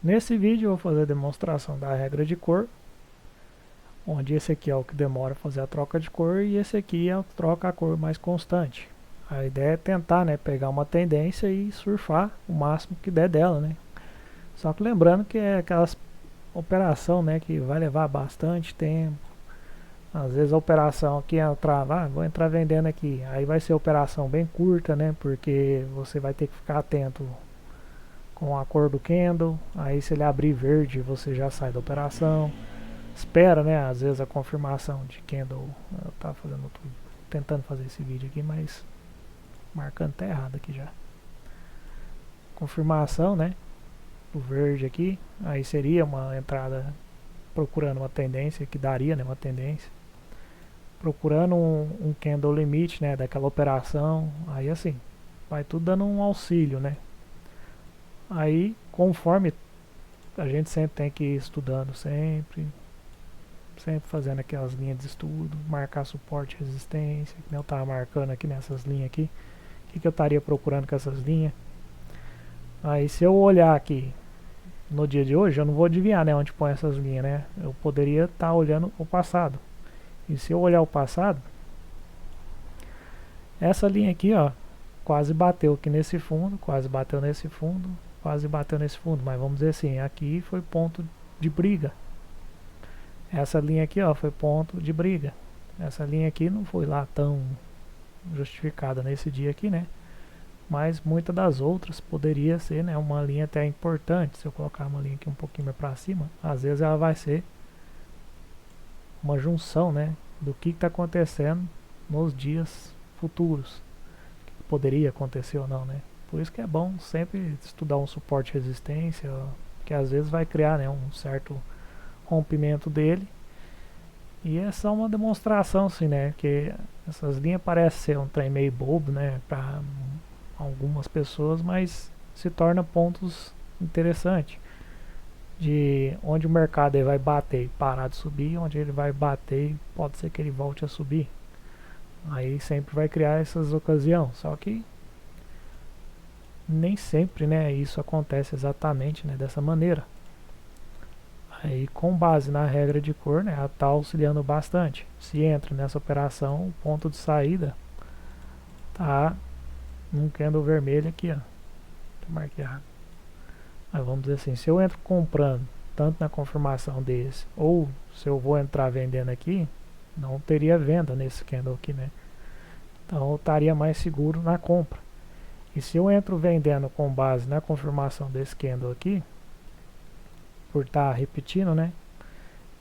Nesse vídeo eu vou fazer a demonstração da regra de cor, onde esse aqui é o que demora a fazer a troca de cor e esse aqui é o que troca a cor mais constante. A ideia é tentar, né, pegar uma tendência e surfar o máximo que der dela, né? Só que lembrando que é aquelas operação, né, que vai levar bastante tempo. Às vezes a operação aqui vou entrar vendendo aqui, aí vai ser operação bem curta, né, porque você vai ter que ficar atento com a cor do candle. Aí se ele abrir verde, você já sai da operação. Espera, né, às vezes a confirmação de candle. Eu tava tentando fazer esse vídeo aqui, mas marcando até errado aqui já. Confirmação, né, o verde aqui, aí seria uma entrada procurando uma tendência, que daria, né, uma tendência. Procurando um candle limite, né, daquela operação. Aí assim, vai tudo dando um auxílio, né. Aí, conforme a gente sempre tem que ir estudando, sempre fazendo aquelas linhas de estudo, marcar suporte e resistência, que eu estava marcando aqui nessas linhas aqui, o que eu estaria procurando com essas linhas. Aí se eu olhar aqui no dia de hoje, eu não vou adivinhar, né, onde põe essas linhas, né, eu poderia estar olhando o passado. E se eu olhar o passado, essa linha aqui, ó, quase bateu aqui nesse fundo, quase bateu nesse fundo, quase bateu nesse fundo, mas vamos dizer assim, aqui foi ponto de briga. Essa linha aqui, ó, foi ponto de briga. Essa linha aqui não foi lá tão justificada nesse dia aqui, né? Mas muitas das outras poderia ser, né, uma linha até importante. Se eu colocar uma linha aqui um pouquinho mais para cima, às vezes ela vai ser uma junção, né, do que está acontecendo nos dias futuros, que poderia acontecer ou não, né? Por isso que é bom sempre estudar um suporte e resistência, que às vezes vai criar, né, um certo rompimento dele. E é só uma demonstração, assim, né? Que essas linhas parecem ser um trem meio bobo, né? Para algumas pessoas, mas se torna pontos interessantes. De onde o mercado ele vai bater e parar de subir, onde ele vai bater e pode ser que ele volte a subir. Aí sempre vai criar essas ocasiões. Só que nem sempre, né, isso acontece exatamente, né, dessa maneira. Aí, com base na regra de cor, né, ela está auxiliando bastante. Se entra nessa operação, o ponto de saída tá num candle vermelho aqui, ó. Marquei errado. Aí vamos dizer assim, se eu entro comprando tanto na confirmação desse, ou se eu vou entrar vendendo aqui, não teria venda nesse candle aqui, né? Então eu estaria mais seguro na compra. E se eu entro vendendo com base na confirmação desse candle aqui, por estar repetindo, né,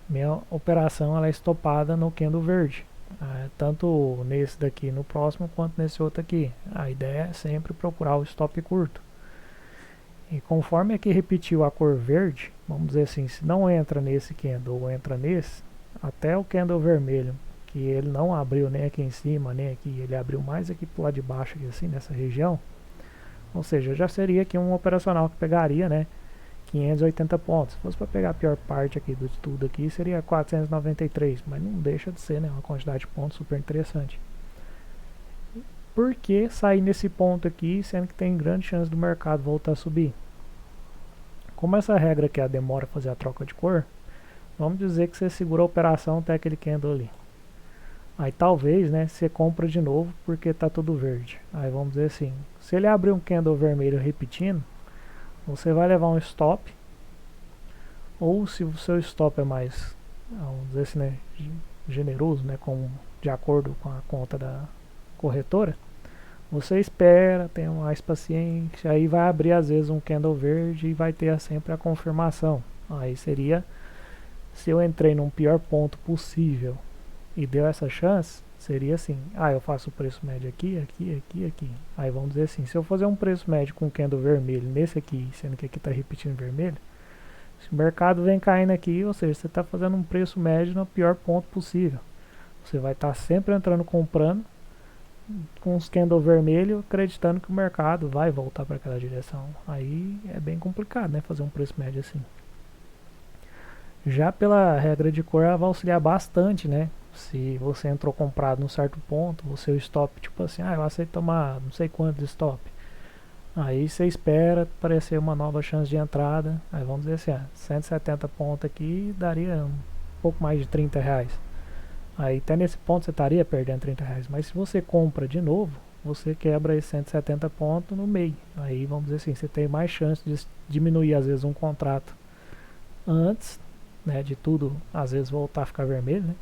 minha operação ela é estopada no candle verde, tanto nesse daqui no próximo quanto nesse outro aqui. A ideia é sempre procurar o stop curto. E conforme aqui repetiu a cor verde, vamos dizer assim, se não entra nesse candle ou entra nesse, até o candle vermelho, que ele não abriu nem aqui em cima, nem aqui, ele abriu mais aqui pro lado de baixo, aqui assim, nessa região, ou seja, já seria aqui um operacional que pegaria, né, 580 pontos. Se fosse para pegar a pior parte aqui do tudo aqui, seria 493, mas não deixa de ser, né, uma quantidade de pontos super interessante. Por que sair nesse ponto aqui, sendo que tem grande chance do mercado voltar a subir? Como essa regra aqui é a demora fazer a troca de cor, vamos dizer que você segura a operação até aquele candle ali. Aí talvez, né, você compra de novo porque está tudo verde. Aí vamos dizer assim, se ele abrir um candle vermelho repetindo, você vai levar um stop, ou se o seu stop é mais, vamos dizer assim, né, generoso, né, de acordo com a conta da corretora, você espera, tem mais paciência, aí vai abrir às vezes um candle verde e vai ter sempre a confirmação. Aí seria, se eu entrei num pior ponto possível e deu essa chance, seria assim, eu faço o preço médio aqui, aqui, aqui, aqui. Aí vamos dizer assim, se eu fazer um preço médio com candle vermelho nesse aqui, sendo que aqui está repetindo vermelho, se o mercado vem caindo aqui, ou seja, você está fazendo um preço médio no pior ponto possível. Você vai estar sempre entrando comprando com os candle vermelho, acreditando que o mercado vai voltar para aquela direção. Aí é bem complicado, né, fazer um preço médio assim. Já pela regra de cor, ela vai auxiliar bastante, né? Se você entrou comprado num certo ponto, o seu stop, tipo assim, eu aceito tomar não sei quanto de stop. Aí você espera aparecer uma nova chance de entrada. Aí vamos dizer assim, 170 pontos aqui daria um pouco mais de R$ 30. Aí até nesse ponto você estaria perdendo R$ 30. Mas se você compra de novo, você quebra esses 170 pontos no meio. Aí vamos dizer assim, você tem mais chance de diminuir às vezes um contrato antes, né, de tudo às vezes voltar a ficar vermelho, né?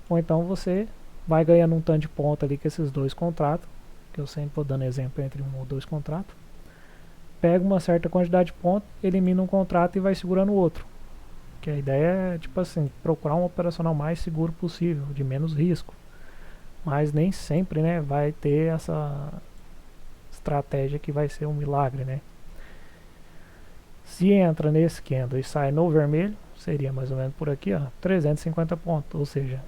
Ou então você vai ganhando um tanto de ponto ali com esses dois contratos, que eu sempre vou dando exemplo entre um ou dois contratos. Pega uma certa quantidade de pontos, elimina um contrato e vai segurando o outro. Que a ideia é, tipo assim, procurar um operacional mais seguro possível, de menos risco. Mas nem sempre, né, vai ter essa estratégia que vai ser um milagre, né? Se entra nesse candle e sai no vermelho, seria mais ou menos por aqui, 350 pontos. Ou seja,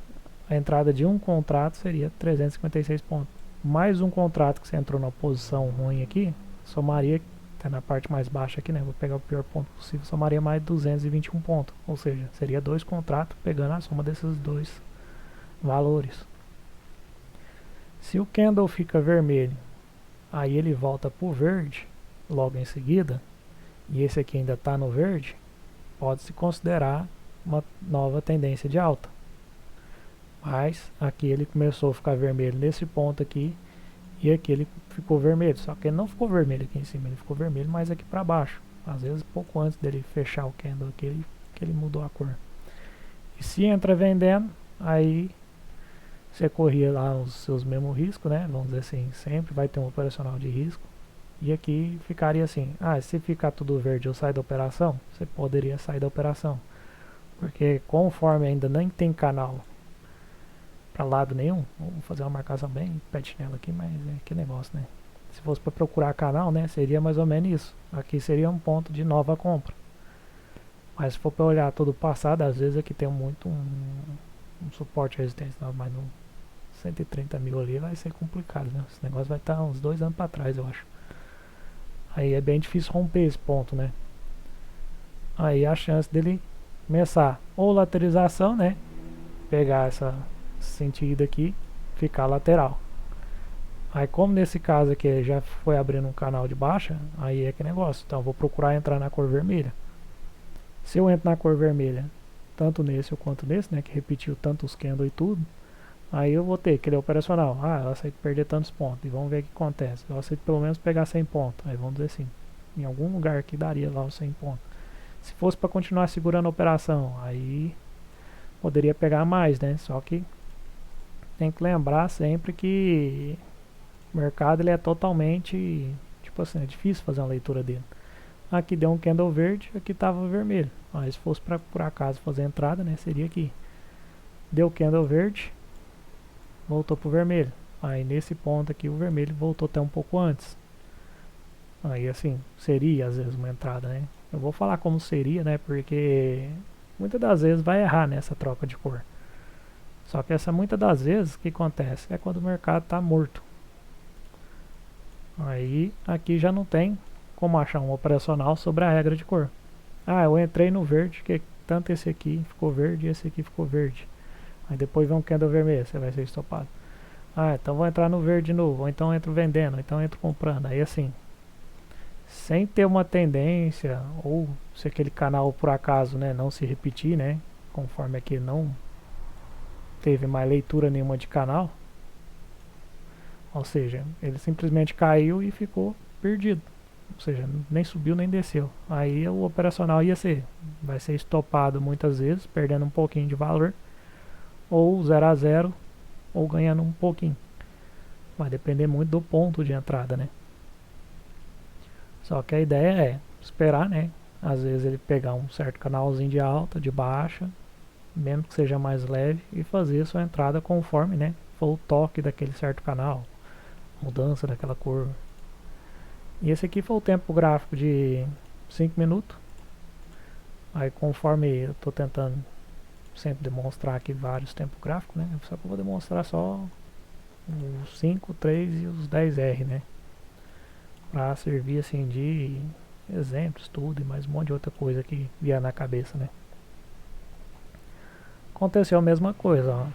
a entrada de um contrato seria 356 pontos. Mais um contrato que você entrou na posição ruim aqui, somaria, tá na parte mais baixa aqui, né? Vou pegar o pior ponto possível, somaria mais 221 pontos. Ou seja, seria dois contratos pegando a soma desses dois valores. Se o candle fica vermelho, aí ele volta para o verde logo em seguida, e esse aqui ainda está no verde, pode-se considerar uma nova tendência de alta. Mas aqui ele começou a ficar vermelho nesse ponto aqui, e aqui ele ficou vermelho, só que ele não ficou vermelho aqui em cima, ele ficou vermelho mais aqui para baixo. Às vezes pouco antes dele fechar o candle aqui, que ele mudou a cor. E se entra vendendo, aí você corria lá os seus mesmos riscos, né? Vamos dizer assim, sempre vai ter um operacional de risco. E aqui ficaria assim, se ficar tudo verde eu saio da operação, você poderia sair da operação. Porque conforme ainda nem tem canal para lado nenhum, vamos fazer uma marcação bem pé de chinelo aqui, mas é que negócio, né? Se fosse para procurar canal, né, seria mais ou menos isso. Aqui seria um ponto de nova compra. Mas se for para olhar todo o passado, às vezes aqui tem muito um suporte resistência, mas no 130 mil ali vai ser complicado, né? Esse negócio vai estar uns 2 anos para trás, eu acho. Aí é bem difícil romper esse ponto, né? Aí a chance dele começar ou lateralização, né? Pegar essa sentido aqui, ficar lateral. Aí como nesse caso aqui já foi abrindo um canal de baixa, aí é que negócio. Então eu vou procurar entrar na cor vermelha. Se eu entro na cor vermelha, tanto nesse quanto nesse, né? Que repetiu tanto os candles e tudo. Aí eu vou ter aquele operacional. Eu aceito perder tantos pontos. E vamos ver o que acontece. Eu aceito pelo menos pegar 100 pontos. Aí vamos dizer assim. Em algum lugar aqui daria lá os 100 pontos. Se fosse para continuar segurando a operação, aí poderia pegar mais, né? Só que tem que lembrar sempre que o mercado ele é totalmente, tipo assim, é difícil fazer uma leitura dele. Aqui deu um candle verde, aqui estava vermelho. Aí se fosse para por acaso fazer entrada, né? Seria aqui. Deu candle verde, voltou pro vermelho. Aí nesse ponto aqui o vermelho voltou até um pouco antes. Aí assim, seria às vezes uma entrada, né? Eu vou falar como seria, né? Porque muitas das vezes vai errar nessa troca de cor. Só que muitas das vezes o que acontece? É quando o mercado está morto. Aí aqui já não tem como achar um operacional sobre a regra de cor. Eu entrei no verde, que tanto esse aqui ficou verde e esse aqui ficou verde. Aí depois vem um candle vermelho, você vai ser estopado. Então vou entrar no verde de novo, ou então entro vendendo, ou então entro comprando. Aí assim, sem ter uma tendência, ou se aquele canal por acaso, né, não se repetir, né, conforme aqui não teve mais leitura nenhuma de canal, ou seja, ele simplesmente caiu e ficou perdido, ou seja, nem subiu nem desceu. Aí o operacional vai ser estopado muitas vezes, perdendo um pouquinho de valor, ou 0 a 0, ou ganhando um pouquinho. Vai depender muito do ponto de entrada, né? Só que a ideia é esperar, né? Às vezes ele pegar um certo canalzinho de alta, de baixa, mesmo que seja mais leve, e fazer a sua entrada conforme, né, for o toque daquele certo canal, mudança daquela cor. E esse aqui foi o tempo gráfico de 5 minutos. Aí conforme eu estou tentando sempre demonstrar aqui vários tempos gráficos, né? Só que eu vou demonstrar só os 5, 3 e os 10R, né? Para servir assim de exemplo, estudo e mais um monte de outra coisa que vier na cabeça, né? Aconteceu a mesma coisa, ó.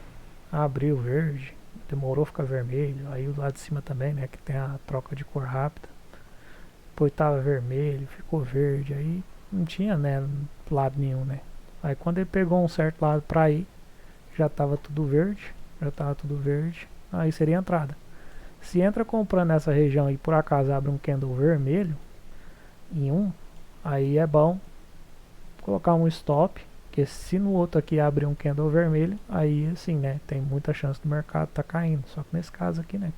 Abriu verde, demorou a ficar vermelho, aí o lado de cima também, né? Que tem a troca de cor rápida. depois tava vermelho, ficou verde, aí não tinha, né, lado nenhum, né. Aí quando ele pegou um certo lado pra ir, já tava tudo verde, aí seria a entrada. Se entra comprando nessa região e por acaso abre um candle vermelho em um, aí é bom colocar um stop, porque se no outro aqui abrir um candle vermelho, aí assim, né, tem muita chance do mercado tá caindo. Só que nesse caso aqui, né,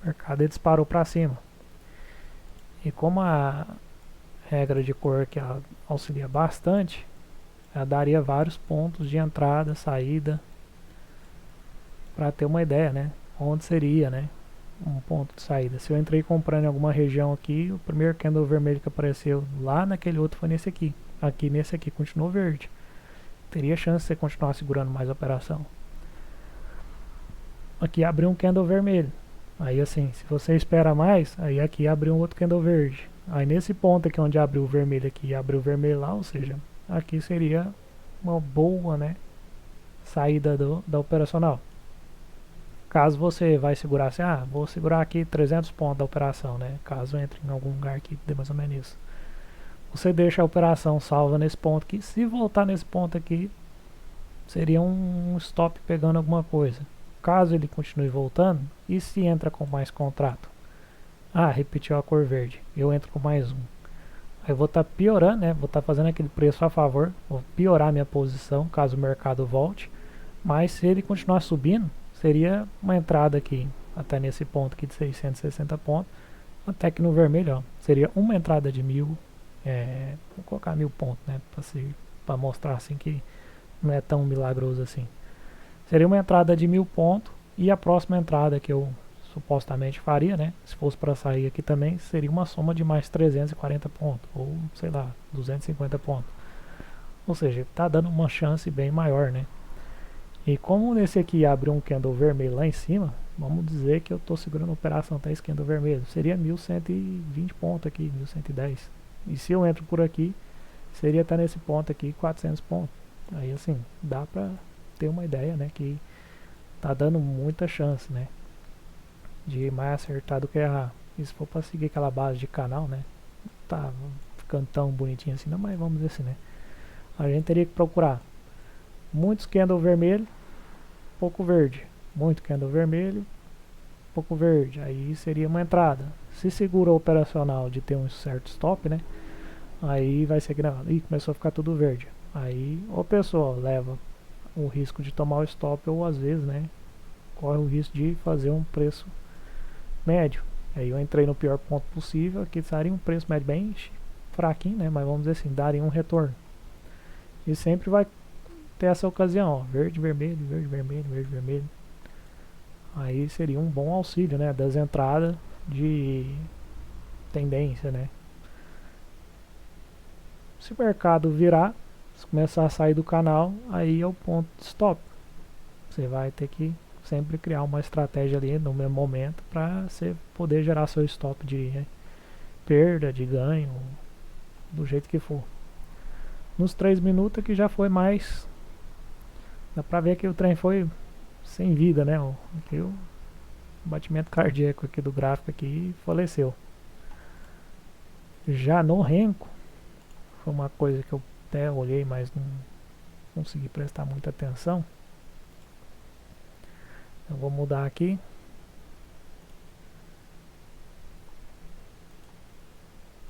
o mercado ele disparou para cima. E como a regra de cor aqui ela auxilia bastante, ela daria vários pontos de entrada, saída, para ter uma ideia, né, onde seria, né, um ponto de saída. Se eu entrei comprando em alguma região aqui, o primeiro candle vermelho que apareceu lá naquele outro foi nesse aqui. Aqui nesse aqui continuou verde. Teria chance de você continuar segurando mais a operação. Aqui abriu um candle vermelho. Aí assim, se você espera mais, aí aqui abriu um outro candle verde. Aí nesse ponto aqui onde abriu o vermelho aqui e abriu o vermelho lá, ou seja, aqui seria uma boa, né, saída da operacional. Caso você vai segurar assim, vou segurar aqui 300 pontos da operação, né, caso entre em algum lugar que dê mais ou menos isso. Você deixa a operação salva nesse ponto aqui. Se voltar nesse ponto aqui, seria um stop pegando alguma coisa. Caso ele continue voltando, e se entra com mais contrato? Repetiu a cor verde. Eu entro com mais um. Aí eu vou estar piorando, né? Vou estar fazendo aquele preço a favor. Vou piorar minha posição caso o mercado volte. Mas se ele continuar subindo, seria uma entrada aqui, até nesse ponto aqui de 660 pontos. Até que no vermelho, ó, seria uma entrada de 1000. Vou colocar 1000 pontos, né? Para mostrar assim que não é tão milagroso assim. Seria uma entrada de 1000 pontos. E a próxima entrada que eu supostamente faria, né? Se fosse para sair aqui também, seria uma soma de mais 340 pontos. Ou, sei lá, 250 pontos. Ou seja, está dando uma chance bem maior, né? E como nesse aqui abriu um candle vermelho lá em cima, vamos dizer que eu estou segurando a operação até esse candle vermelho. Seria 1120 pontos aqui, 1110. E se eu entro por aqui, seria até nesse ponto aqui, 400 pontos. Aí assim, dá pra ter uma ideia, né, que tá dando muita chance, né, de mais acertar do que errar. E se for pra seguir aquela base de canal, né, tá ficando tão bonitinho assim, não, mas vamos dizer assim, né, a gente teria que procurar muitos candle vermelho, pouco verde. Muito candle vermelho, pouco verde. Aí seria uma entrada. Se segura o operacional de ter um certo stop, né, aí vai ser gravado. Ih, começou a ficar tudo verde. Aí o pessoal leva o risco de tomar o stop ou às vezes, né, corre o risco de fazer um preço médio. Aí eu entrei no pior ponto possível, aqui seria um preço médio bem fraquinho, né, mas vamos dizer assim, daria um retorno. E sempre vai ter essa ocasião, ó, verde, vermelho, verde, vermelho, verde, vermelho. Aí seria um bom auxílio, né, das entradas de tendência, né. Se o mercado virar, se começar a sair do canal, aí é o ponto de stop. Você vai ter que sempre criar uma estratégia ali no mesmo momento para você poder gerar seu stop de, né, perda, de ganho, do jeito que for. Nos 3 minutos aqui já foi mais. Dá pra ver que o trem foi sem vida, né? Aqui o batimento cardíaco aqui do gráfico aqui faleceu. Já no Renko, foi uma coisa que eu até olhei, mas não consegui prestar muita atenção. Eu vou mudar aqui.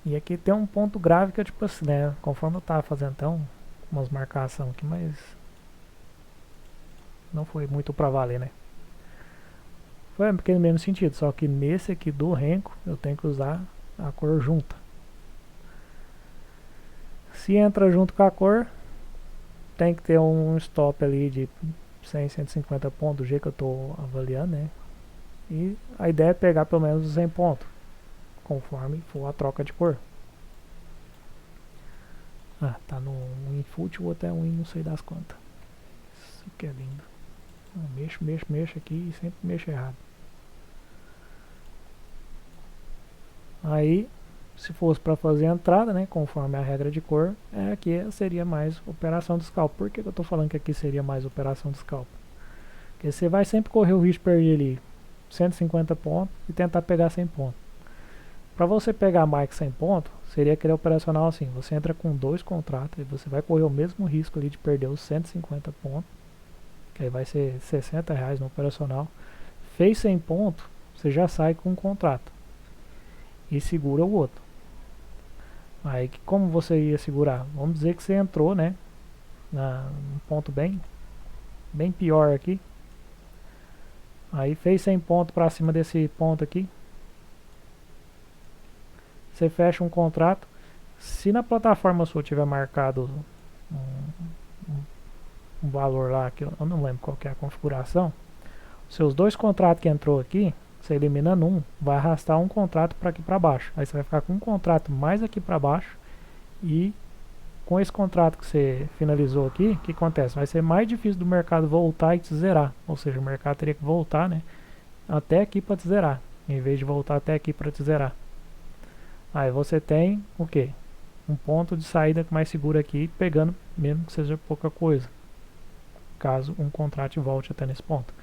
E aqui tem um ponto grave que é tipo assim, né? Conforme eu tava fazendo então umas marcações aqui, mas não foi muito pra valer, né? Foi um pequeno mesmo sentido, só que nesse aqui do Renko eu tenho que usar a cor junta. Se entra junto com a cor, tem que ter um stop ali de 100, 150 pontos, do jeito que eu estou avaliando, né? E a ideia é pegar pelo menos 100 pontos, conforme for a troca de cor. Tá no input, o outro é um não sei das quantas. Isso que é lindo. Mexo aqui e sempre mexo errado. Aí, se fosse para fazer a entrada, né, conforme a regra de cor, aqui seria mais operação de scalp. Por que eu estou falando que aqui seria mais operação de scalp? Porque você vai sempre correr o risco de perder ali 150 pontos e tentar pegar 100 pontos. Para você pegar mais que 100 pontos, seria aquele operacional assim, você entra com 2 contratos e você vai correr o mesmo risco ali de perder os 150 pontos, que aí vai ser R$60 no operacional. Fez 100 pontos, você já sai com um contrato e segura o outro. Aí como você ia segurar? Vamos dizer que você entrou, né, num ponto bem pior aqui. Aí fez 100 pontos para cima desse ponto aqui. Você fecha um contrato. Se na plataforma sua tiver marcado um valor lá, que eu não lembro qual que é a configuração, seus 2 contratos que entrou aqui, você eliminando um, vai arrastar um contrato para aqui para baixo. Aí você vai ficar com um contrato mais aqui para baixo. E com esse contrato que você finalizou aqui, o que acontece? Vai ser mais difícil do mercado voltar e te zerar. Ou seja, o mercado teria que voltar, né, até aqui para te zerar, em vez de voltar até aqui para te zerar. Aí você tem o que? Um ponto de saída mais seguro aqui, pegando mesmo que seja pouca coisa, caso um contrato volte até nesse ponto.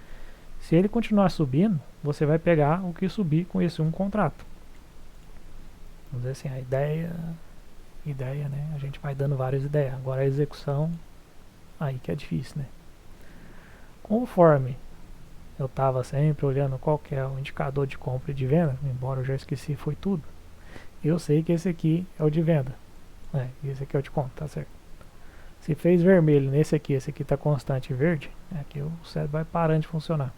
Se ele continuar subindo, você vai pegar o que subir com esse um contrato. Vamos dizer assim, a ideia, né? A gente vai dando várias ideias. Agora a execução, aí que é difícil, né? Conforme eu estava sempre olhando qual que é o indicador de compra e de venda, embora eu já esqueci, foi tudo. Eu sei que esse aqui é o de venda. Esse aqui é o de compra, tá certo? Se fez vermelho nesse aqui, esse aqui está constante verde, aqui o cérebro vai parando de funcionar.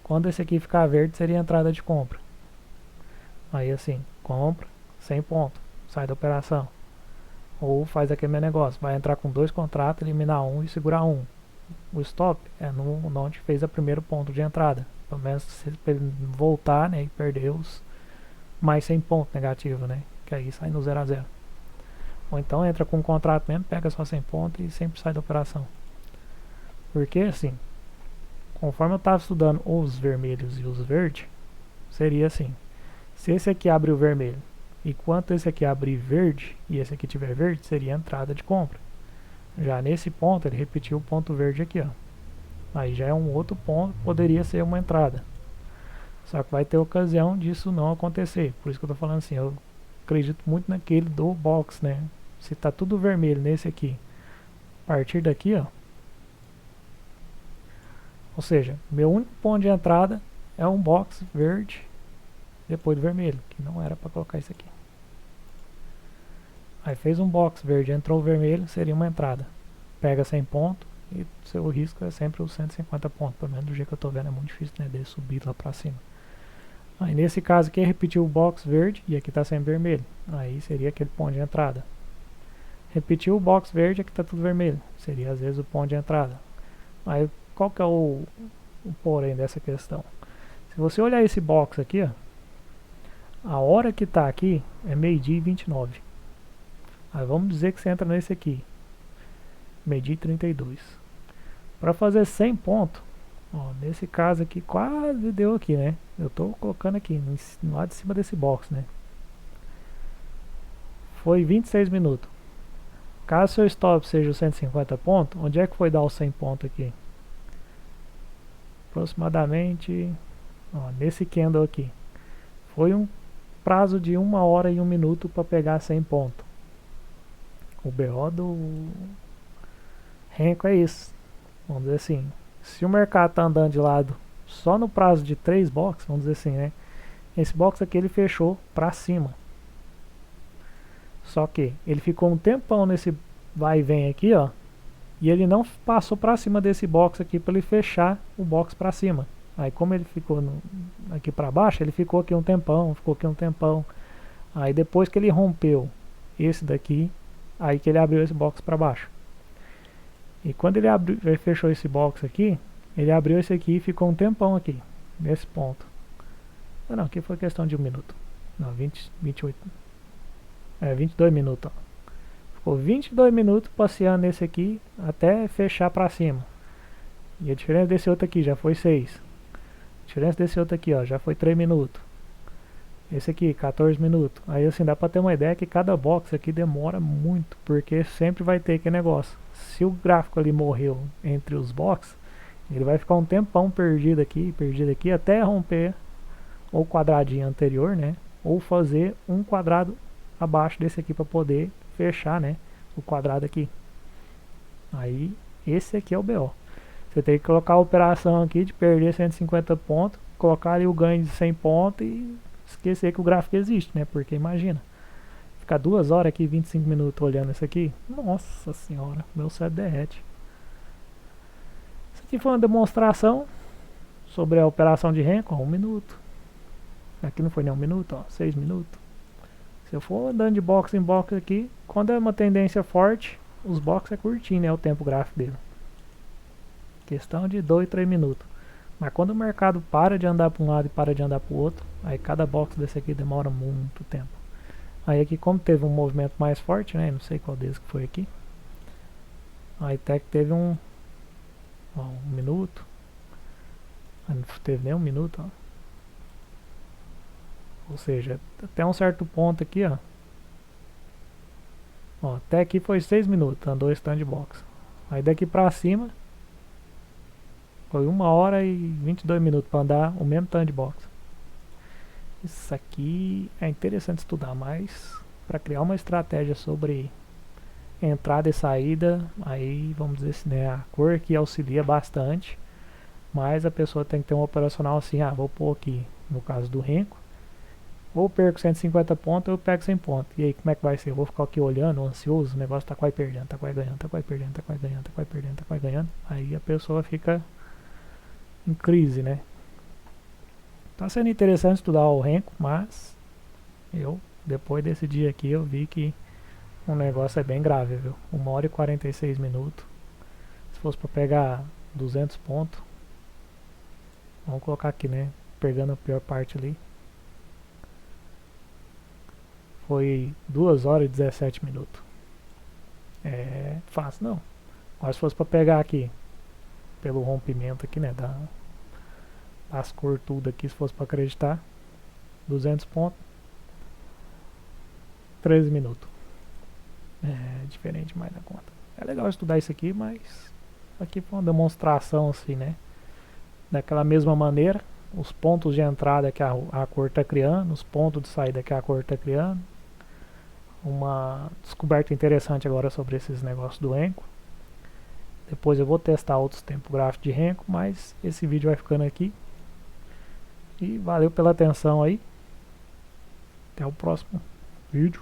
Quando esse aqui ficar verde, seria a entrada de compra. Aí assim, compra, 100 pontos, sai da operação. Ou faz aquele meu negócio, vai entrar com 2 contratos, eliminar um e segurar um. O stop é no onde fez o primeiro ponto de entrada. Pelo menos se ele voltar, né, e perder os mais 100 pontos negativos, né, que aí sai no 0 a 0. Ou então entra com um contrato mesmo, pega só 100 pontos e sempre sai da operação. Porque assim, conforme eu estava estudando os vermelhos e os verdes, seria assim, se esse aqui abre o vermelho, enquanto esse aqui abrir verde e esse aqui tiver verde, seria a entrada de compra. Já nesse ponto, ele repetiu o ponto verde aqui, ó. Aí já é um outro ponto, poderia ser uma entrada. Só que vai ter ocasião disso não acontecer. Por isso que eu tô falando assim, eu acredito muito naquele do box, né? Se tá tudo vermelho nesse aqui, a partir daqui, ó. Ou seja, meu único ponto de entrada é um box verde depois do vermelho, que não era para colocar isso aqui. Aí fez um box verde, entrou o vermelho, seria uma entrada. Pega 100 pontos e seu risco é sempre os 150 pontos. Pelo menos do jeito que eu tô vendo é muito difícil, né, dele subir lá para cima. Aí nesse caso aqui repetiu o box verde e aqui está sempre vermelho. Aí seria aquele ponto de entrada. Repetiu o box verde, aqui está tudo vermelho. Seria às vezes o ponto de entrada. Aí qual que é o porém dessa questão? Se você olhar esse box aqui, ó, a hora que está aqui é meio-dia e 29. Aí vamos dizer que você entra nesse aqui, meio-dia e 32. Para fazer 100 pontos, ó, nesse caso aqui quase deu aqui, né? Eu estou colocando aqui no lado de cima desse box, né? Foi 26 minutos. Caso seu stop seja os 150 pontos, onde é que foi dar os 100 pontos aqui? Aproximadamente, ó, nesse candle aqui. Foi um prazo de 1 hora e 1 minuto para pegar 100 pontos. O BO do Renko é isso. Vamos dizer assim, se o mercado está andando de lado só no prazo de 3 boxes, vamos dizer assim, né? Esse box aqui ele fechou para cima. Só que ele ficou um tempão nesse vai e vem aqui, ó. E ele não passou para cima desse box aqui para ele fechar o box para cima. Aí como ele ficou aqui para baixo, ele ficou aqui um tempão, ficou aqui um tempão. Aí depois que ele rompeu esse daqui, aí que ele abriu esse box para baixo. E quando ele fechou esse box aqui, ele abriu esse aqui e ficou um tempão aqui, nesse ponto. Não, aqui foi questão de 1 minuto. Não, 22 minutos. Ó. Ficou 22 minutos passeando nesse aqui até fechar para cima. E a diferença desse outro aqui já foi 6. A diferença desse outro aqui, ó, já foi 3 minutos. Esse aqui, 14 minutos. Aí assim, dá pra ter uma ideia que cada box aqui demora muito, porque sempre vai ter aquele negócio. Se o gráfico ali morreu entre os boxes, ele vai ficar um tempão perdido aqui, até romper o quadradinho anterior, né? ou fazer um quadrado abaixo desse aqui para poder fechar, né, o quadrado aqui. Aí esse aqui é o BO. Você tem que colocar a operação aqui de perder 150 pontos, colocar ali o ganho de 100 pontos e esquecer que o gráfico existe, né? Porque imagina, ficar 2 horas aqui, 25 minutos olhando isso aqui, nossa senhora, meu cérebro derrete. Isso aqui foi uma demonstração sobre a operação de Renko, 1 minuto. Aqui não foi nem 1 minuto, ó, 6 minutos. Se eu for andando de box em box aqui, quando é uma tendência forte, os boxes é curtinho, né, o tempo gráfico dele. Questão de 2, 3 minutos. Mas quando o mercado para de andar para um lado e para de andar para o outro, aí cada box desse aqui demora muito tempo. Aí aqui, como teve um movimento mais forte, né, não sei qual deles que foi aqui, aí até que teve um minuto, não teve nem 1 minuto, ó. Ou seja, até um certo ponto aqui, ó, até aqui foi 6 minutos, andou stand box. Aí daqui pra cima foi 1 hora e 22 minutos para andar o mesmo stand box. Isso aqui é interessante estudar, mas para criar uma estratégia sobre entrada e saída, aí vamos dizer assim, né, a cor que auxilia bastante, mas a pessoa tem que ter um operacional assim, vou pôr aqui, no caso do Renko, ou perco 150 pontos ou eu pego 100 pontos. E aí como é que vai ser? Eu vou ficar aqui olhando, ansioso, o negócio tá quase perdendo, tá quase ganhando, tá quase perdendo, tá quase ganhando, tá quase perdendo, tá quase ganhando. Aí a pessoa fica em crise, né? Tá sendo interessante estudar o Renko, mas eu, depois desse dia aqui, eu vi que o negócio é bem grave, viu? 1 hora e 46 minutos. Se fosse para pegar 200 pontos, vamos colocar aqui, né? Pegando a pior parte ali. Foi 2 horas e 17 minutos. É fácil, não. Mas se fosse para pegar aqui, pelo rompimento aqui, né? Das cores tudo aqui, se fosse para acreditar, 200 pontos, 13 minutos. É diferente mais da conta. É legal estudar isso aqui, mas aqui foi uma demonstração assim, né? Daquela mesma maneira, os pontos de entrada que a cor está criando, os pontos de saída que a cor está criando. Uma descoberta interessante agora sobre esses negócios do Renko. Depois eu vou testar outros tempos gráficos de Renko, mas esse vídeo vai ficando aqui. E valeu pela atenção aí. Até o próximo vídeo.